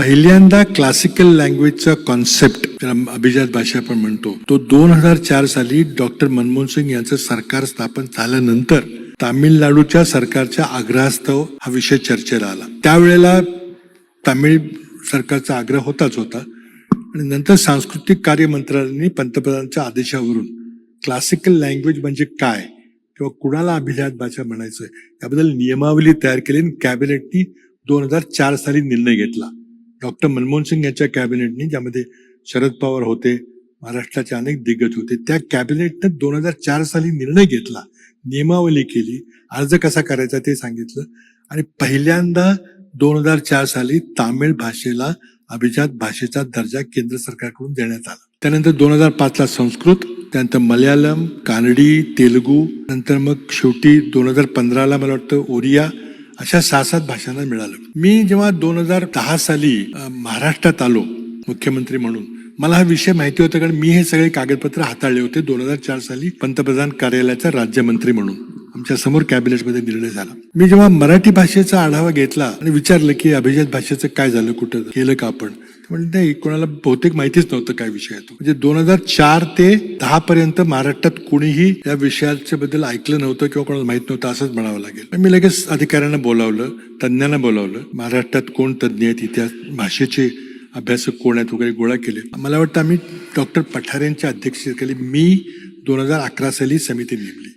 पहिल्यांदा classical लँग्वेजचा concept अभिजात भाषा आपण म्हणतो तो 2004 साली डॉक्टर मनमोहन सिंग यांचं सरकार स्थापन झाल्यानंतर तामिळनाडूच्या सरकारच्या आग्रहास्तव हा विषय चर्चेला आला. त्यावेळेला तामिळ सरकारचा आग्रह होताच होता आणि नंतर सांस्कृतिक कार्य मंत्रालयाने पंतप्रधानांच्या आदेशावरून क्लासिकल लँग्वेज म्हणजे काय किंवा कुणाला अभिजात भाषा म्हणायचं याबद्दल नियमावली तयार केली आणि कॅबिनेटनी 2004 साली निर्णय घेतला. डॉक्टर मनमोहन सिंग यांच्या कॅबिनेटनी, ज्यामध्ये शरद पवार होते, महाराष्ट्राचे अनेक दिग्गज होते, त्या कॅबिनेटनं 2004 साली निर्णय घेतला, नियमावली केली, अर्ज कसा करायचा ते सांगितलं आणि पहिल्यांदा 2004 साली तामिळ भाषेला अभिजात भाषेचा दर्जा केंद्र सरकारकडून देण्यात आला. त्यानंतर 2005 ला संस्कृत, त्यानंतर मल्याळम, कानडी, तेलुगू, नंतर मग शेवटी 2015 ला मला वाटतं ओरिया, अशा 6-7 भाषांना मिळालं. मी जेव्हा 2010 साली महाराष्ट्रात आलो मुख्यमंत्री म्हणून, मला हा विषय माहिती होता कारण मी हे सगळे कागदपत्र हाताळले होते 2004 साली पंतप्रधान कार्यालयाचा राज्यमंत्री म्हणून. आमच्या समोर कॅबिनेटमध्ये निर्णय झाला. मी जेव्हा मराठी भाषेचा आढावा घेतला आणि विचारलं की अभिजात भाषेचं काय झालं, कुठं केलं का आपण, म्हणजे नाही, कोणाला बहुतेक माहितीच नव्हतं काय विषय आहे तो. म्हणजे 2004 ते 10 पर्यंत महाराष्ट्रात कोणीही या विषयाच्या बद्दल ऐकलं नव्हतं किंवा कोणाला माहित नव्हतं असंच म्हणावं लागेल. मी लगेच अधिकाऱ्यांना बोलावलं, तज्ञांना बोलावलं, महाराष्ट्रात कोण तज्ञ आहेत, इतिहास भाषेचे अभ्यासक कोण आहेत वगैरे गोळा केले. मला वाटतं आम्ही डॉक्टर पठारेंच्या अध्यक्षतेखाली मी 2011 साली समिती नेमली.